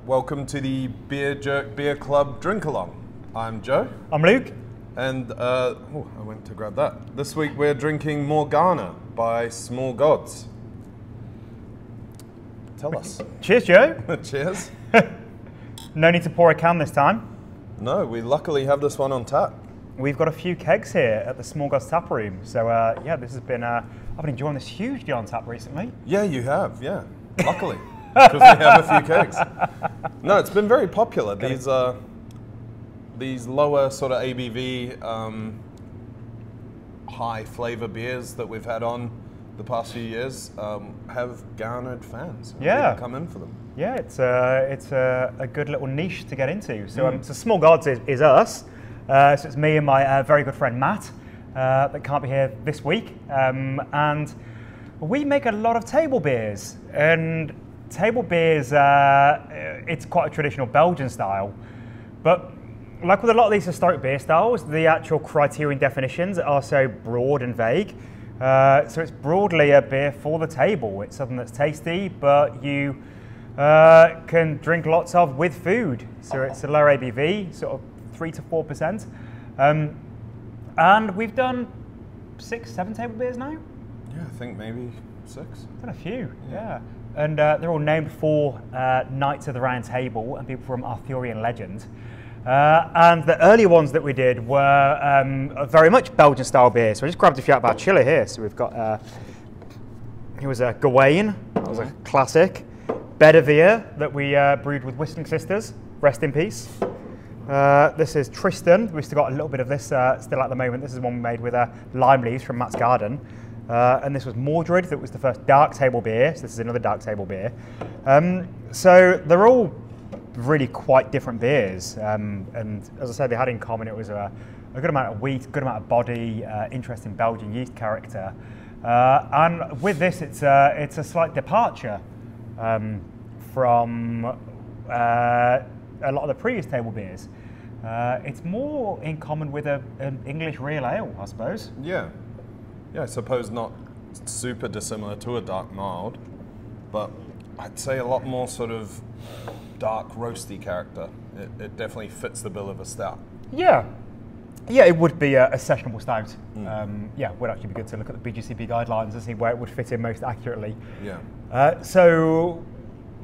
Welcome to the Beer Jerk Beer Club Drink Along. I'm Joe. I'm Luke. And, I went to grab that. This week we're drinking Morgana by Small Gods. Tell us. Cheers, Joe. Cheers. No need to pour a can this time. No, we luckily have this one on tap. We've got a few kegs here at the Small Gods tap room. So, yeah, this has been, I've been enjoying this hugely on tap recently. Yeah, you have, yeah. Luckily. Because we have a few kegs. No, it's been very popular. These lower sort of ABV, high flavor beers that we've had on the past few years have garnered fans. Yeah, people come in for them. Yeah, it's a good little niche to get into. So, so Small Gods is us. So it's me and my very good friend Matt that can't be here this week, and we make a lot of table beers. And table beers, it's quite a traditional Belgian style, but like with a lot of these historic beer styles, the actual criterion definitions are so broad and vague. So it's broadly a beer for the table. It's something that's tasty, but you can drink lots of with food. So it's a lower ABV, sort of 3 to 4%. And we've done 6, 7 table beers now? Yeah, I think maybe 6. Done a few, yeah. And they're all named for Knights of the Round Table and people from Arthurian legend. And the early ones that we did were very much Belgian style beer. So I just grabbed a few out of our chiller here. So we've got, here was a Gawain, that was a classic. Bedivere that we brewed with Whistling Sisters, rest in peace. This is Tristan, we've still got a little bit of this still at the moment. This is one we made with lime leaves from Matt's garden. And this was Mordred, that was the first dark table beer. So this is another dark table beer. So they're all really quite different beers. And as I said, they had in common, it was a good amount of wheat, good amount of body, interesting Belgian yeast character. And with this, it's a slight departure from a lot of the previous table beers. It's more in common with an English real ale, I suppose. Yeah. Yeah, I suppose not super dissimilar to a dark mild, but I'd say a lot more sort of dark roasty character. It definitely fits the bill of a stout. Yeah. Yeah, it would be a sessionable stout. Yeah, it would actually be good to look at the BGCP guidelines and see where it would fit in most accurately. Yeah. So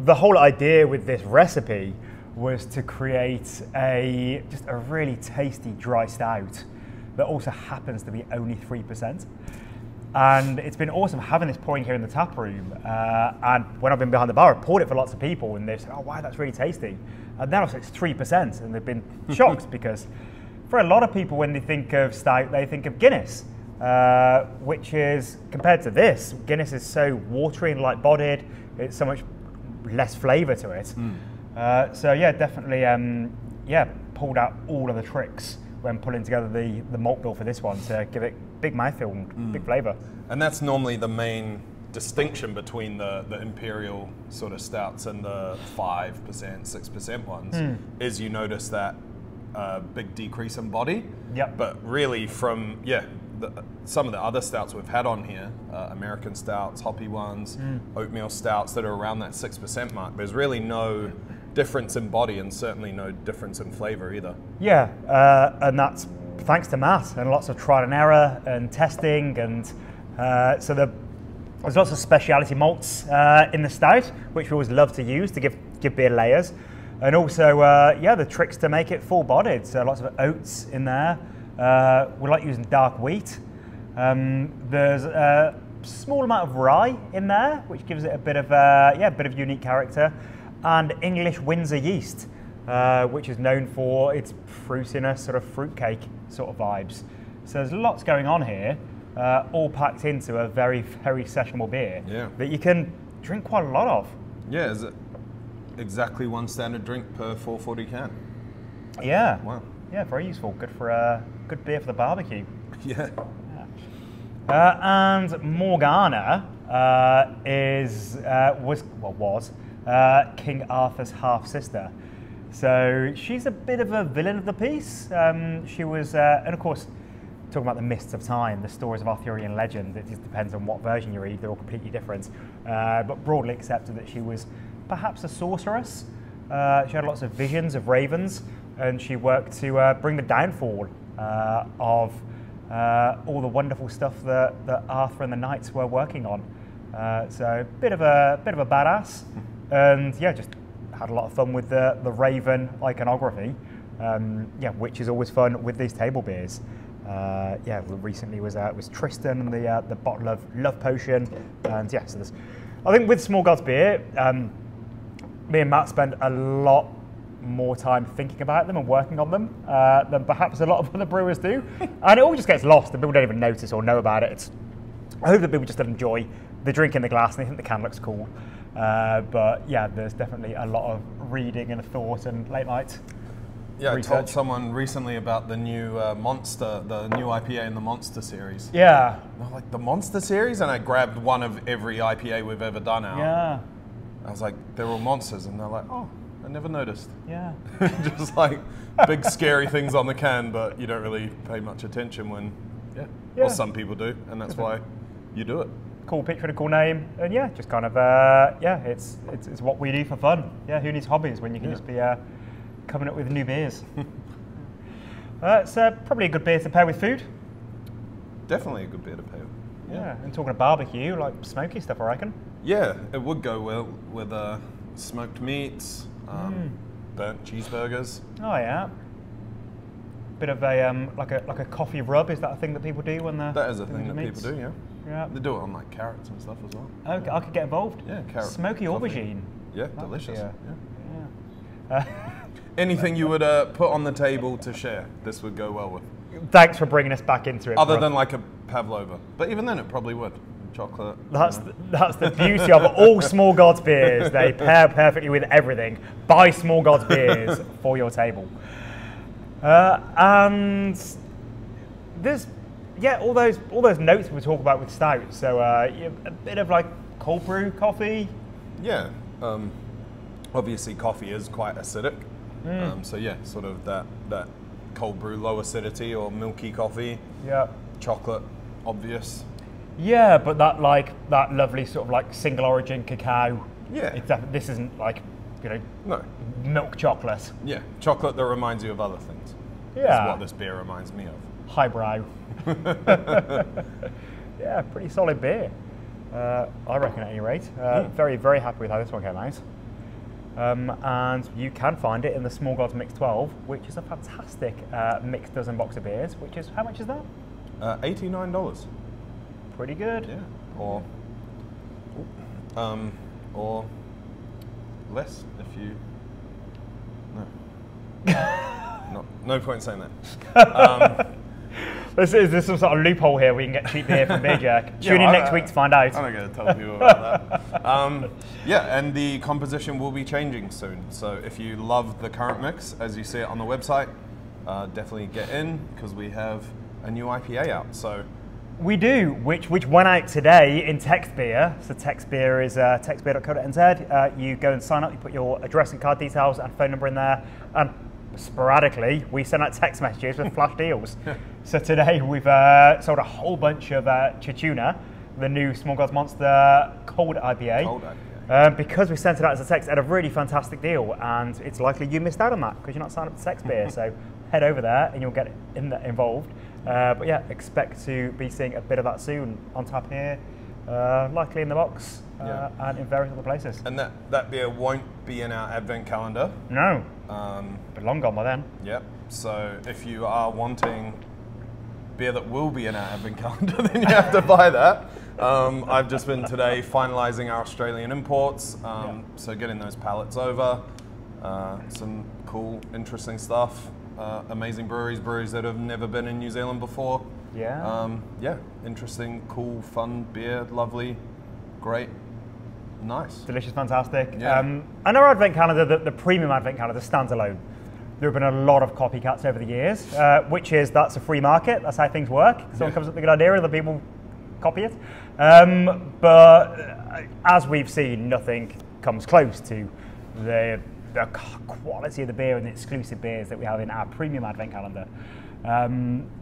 the whole idea with this recipe was to create just a really tasty dry stout that also happens to be only 3%. And it's been awesome having this pouring here in the tap room. And when I've been behind the bar, I've poured it for lots of people and they've said, oh wow, that's really tasty. And then also it's 3%, and they've been shocked because for a lot of people when they think of stout, they think of Guinness, which is, compared to this, Guinness is so watery and light-bodied, it's so much less flavour to it. So yeah, definitely, pulled out all of the tricks when pulling together the malt bill for this one to give it big mouthfeel and big flavour. And that's normally the main distinction between the imperial sort of stouts and the 5%, 6% ones, is you notice that big decrease in body. Yep. But really from, some of the other stouts we've had on here, American stouts, hoppy ones, oatmeal stouts that are around that 6% mark, there's really no difference in body and certainly no difference in flavour either. Yeah, and that's thanks to Matt and lots of trial and error and testing, and so there's lots of speciality malts in the stout, which we always love to use to give beer layers, and also the tricks to make it full-bodied. So lots of oats in there. We like using dark wheat. There's a small amount of rye in there, which gives it a bit of unique character. And English Windsor yeast, which is known for its fruitiness, sort of fruitcake sort of vibes. So there's lots going on here, all packed into a very, very sessionable beer that you can drink quite a lot of. Yeah, is it exactly one standard drink per 440 can? Yeah. Wow. Yeah, very useful. Good for good beer for the barbecue. Yeah. And Morgana was King Arthur's half-sister. So she's a bit of a villain of the piece. She was, and of course, talking about the mists of time, the stories of Arthurian legend, it just depends on what version you read, they're all completely different. But broadly accepted that she was perhaps a sorceress, She had lots of visions of ravens, and she worked to bring the downfall of all the wonderful stuff that Arthur and the knights were working on. So bit of a badass, and yeah, just had a lot of fun with the Raven iconography. Yeah, which is always fun with these table beers. Yeah, recently was Tristan and the bottle of Love Potion, and yeah, so there's, I think with Small Gods beer, me and Matt spend a lot more time thinking about them and working on them than perhaps a lot of other brewers do, and it all just gets lost and people don't even notice or know about it. I hope that people just enjoy the drink in the glass and they think the can looks cool, but yeah, there's definitely a lot of reading and thought and late night. Yeah, research. I told someone recently about the new Monster, the new IPA in the Monster series. Yeah. And I'm like, the Monster series? And I grabbed one of every IPA we've ever done out. Yeah. I was like, they're all monsters. And they're like, oh, I never noticed. Yeah. Just like big scary things on the can, but you don't really pay much attention when, yeah. Well, some people do, and that's why you do it. Cool picture and a cool name, and yeah, just kind of, yeah, it's what we do for fun. Yeah, who needs hobbies when you can just be coming up with new beers? It's probably a good beer to pair with food. Definitely a good beer to pair with. Yeah, and talking of barbecue, like smoky stuff, I reckon. Yeah, it would go well with smoked meats, burnt cheeseburgers. Oh yeah. Bit of a like a coffee rub. Is that a thing that people do when they're? That is a doing thing that meats? people do, yeah. Yeah. They do it on like carrots and stuff as well. Okay, I could get involved. Yeah, carrot. Smoky coffee. aubergine. Yeah, That delicious. would Yeah. be Anything you would put on the table to share, this would go well with. Thanks for bringing us back into it. Other bro. than like a pavlova. But even then it probably would. Chocolate. That's the beauty of all Small Gods beers. They pair perfectly with everything. Buy Small Gods beers for your table. And there's all those notes we talk about with stout. So a bit of like cold brew coffee. Yeah. Obviously coffee is quite acidic. So yeah, sort of that cold brew, low acidity or milky coffee. Yeah. Chocolate, obvious. Yeah, but that lovely sort of like single origin cacao. Yeah. This isn't like, No. milk chocolate. Yeah. Chocolate that reminds you of other things. Yeah. That's what this beer reminds me of. Highbrow. Yeah, pretty solid beer. I reckon at any rate. Very, very happy with how this one came out. And you can find it in the Small Gods Mix 12, which is a fantastic mixed dozen box of beers, which is, how much is that? $89. Pretty good. Yeah. Or less if you. No. No point in saying that. Is this some sort of loophole here? We can get cheap beer from Beer Jerk. Tune in next week to find out. I'm not going to tell people about that. Yeah, and the composition will be changing soon. So if you love the current mix, as you see it on the website, definitely get in because we have a new IPA out. So we do, which went out today in TextBeer. So TextBeer is textbeer.co.nz. You go and sign up. You put your address and card details and phone number in there, and sporadically we send out text messages with flash deals. So today we've sold a whole bunch of Chichuna, the new Small Gods Monster Cold IPA. Because we sent it out as a text at a really fantastic deal, and it's likely you missed out on that because you're not signed up to TextBeer. So head over there and you'll get involved. But yeah, expect to be seeing a bit of that soon on tap here, likely in the box and in various other places. And that beer won't be in our advent calendar. No, but long gone by then. Yep. So if you are wanting beer that will be in our advent calendar, then you have to buy that. I've just been today finalising our Australian imports, so getting those pallets over. Some cool, interesting stuff. Amazing breweries that have never been in New Zealand before. Yeah, interesting, cool, fun beer, lovely, great, nice. Delicious, fantastic. Yeah. And our advent calendar, the premium advent calendar, stands alone. There have been a lot of copycats over the years, that's a free market, that's how things work. Someone comes up with a good idea, other people copy it. But as we've seen, nothing comes close to the quality of the beer and the exclusive beers that we have in our premium advent calendar.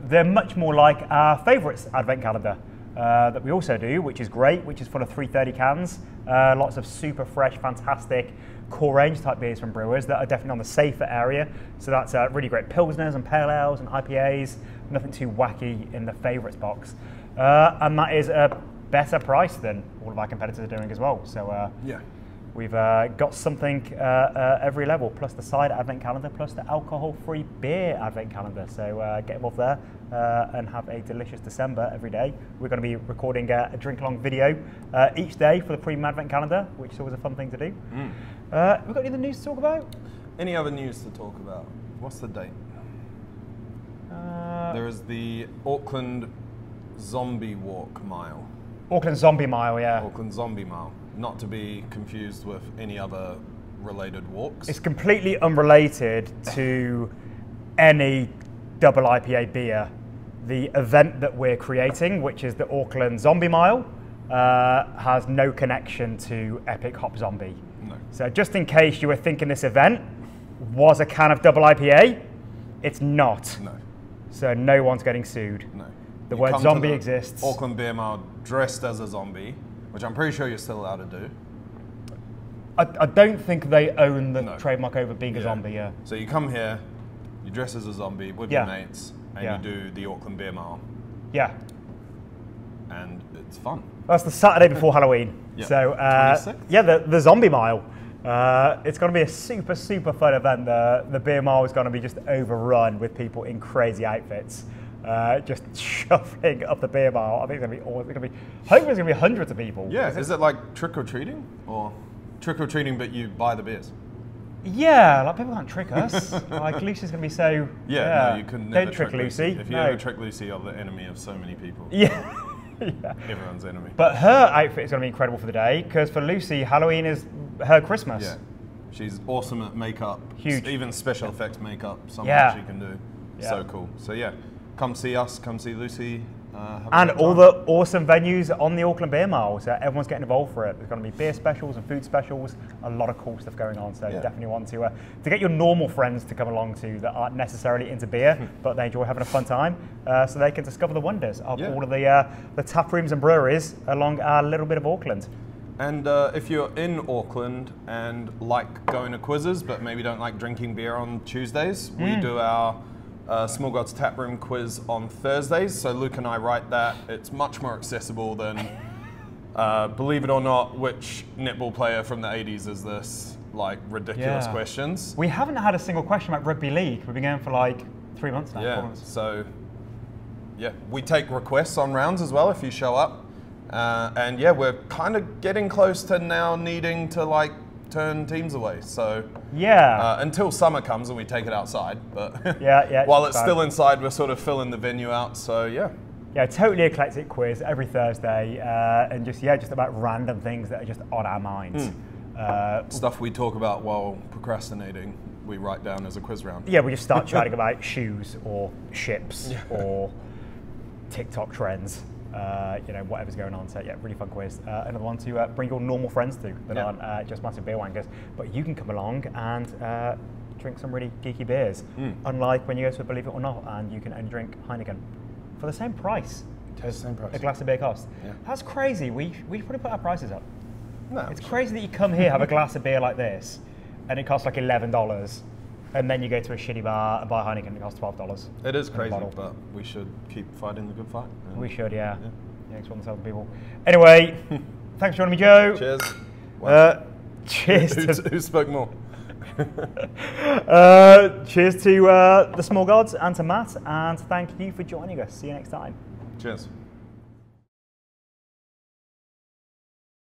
They're much more like our favourites advent calendar, that we also do, which is great, which is full of 330 cans. Lots of super fresh, fantastic core range type beers from brewers that are definitely on the safer area. So that's really great Pilsners and Pale Ales and IPAs, nothing too wacky in the favourites box. And that is a better price than all of our competitors are doing as well. So yeah. We've got something every level, plus the cider advent calendar, plus the alcohol-free beer advent calendar. So get involved there and have a delicious December every day. We're going to be recording a drink-along video each day for the premium advent calendar, which is always a fun thing to do. We've got any other news to talk about? Any other news to talk about? What's the date? There is the Auckland Zombie Walk Mile. Auckland Zombie Mile, yeah. Auckland Zombie Mile. Not to be confused with any other related walks. It's completely unrelated to any double IPA beer. The event that we're creating, which is the Auckland Zombie Mile, has no connection to Epic Hop Zombie. No. So just in case you were thinking this event was a can of double IPA, it's not. No. So no one's getting sued. No. The word zombie exists. Auckland Beer Mile dressed as a zombie, which I'm pretty sure you're still allowed to do. I don't think they own the trademark over being a zombie, yeah. So you come here, you dress as a zombie with your mates, and you do the Auckland Beer Mile. Yeah. And it's fun. That's the Saturday before Halloween. Yeah. So, 26th? yeah, the Zombie Mile. It's going to be a super, super fun event. The beer mile is going to be just overrun with people in crazy outfits. Just shuffling up the beer mile. I think it's going to be awesome. Hopefully there's going to be hundreds of people. Yeah, is it like trick-or-treating? Or trick-or-treating but you buy the beers? Yeah, like people can't trick us. Like Lucy's going to be so... Yeah, no, you couldn't never Don't trick Lucy. If you ever trick Lucy, you're the enemy of so many people. Yeah. Yeah. Everyone's enemy. But her outfit is going to be incredible for the day, because for Lucy, Halloween is her Christmas. Yeah. She's awesome at makeup. Huge. Even special effects makeup, something she can do. Yeah. So cool. So yeah, come see us, come see Lucy. And all the awesome venues on the Auckland Beer Mile, so everyone's getting involved for it. There's going to be beer specials and food specials, a lot of cool stuff going on. So you definitely want to get your normal friends to come along to that aren't necessarily into beer, but they enjoy having a fun time, so they can discover the wonders of all of the tap rooms and breweries along our little bit of Auckland. And if you're in Auckland and like going to quizzes, but maybe don't like drinking beer on Tuesdays, we do our Small Gods Tap Room quiz on Thursdays. So Luke and I write that. It's much more accessible than, believe it or not, which netball player from the 80s is this? Like ridiculous questions. We haven't had a single question about rugby league. We've been going for like 3 months now. Yeah, 4 months. So yeah, we take requests on rounds as well if you show up. And yeah, we're kind of getting close to now needing to like turn teams away. So yeah, until summer comes and we take it outside, but while it's still inside, we're sort of filling the venue out. So yeah, totally eclectic quiz every Thursday, and just about random things that are just on our minds. Stuff we talk about while procrastinating, we write down as a quiz round. Yeah, we just start chatting about shoes or ships or TikTok trends. Whatever's going on. So yeah, really fun quiz. Another one to bring your normal friends to that aren't just massive beer wankers. But you can come along and drink some really geeky beers. Unlike when you go to Believe It or Not and you can only drink Heineken for the same price as a glass of beer costs. Yeah. That's crazy. We probably put our prices up. No, it's crazy that you come here, have a glass of beer like this, and it costs like $11. And then you go to a shitty bar and buy Heineken and it costs $12. It is crazy, but we should keep fighting the good fight. We should, yeah. Explain this to people. Anyway, thanks for joining me, Joe. Cheers. Cheers. Who spoke more? Cheers to the Small Gods and to Matt, and thank you for joining us. See you next time. Cheers.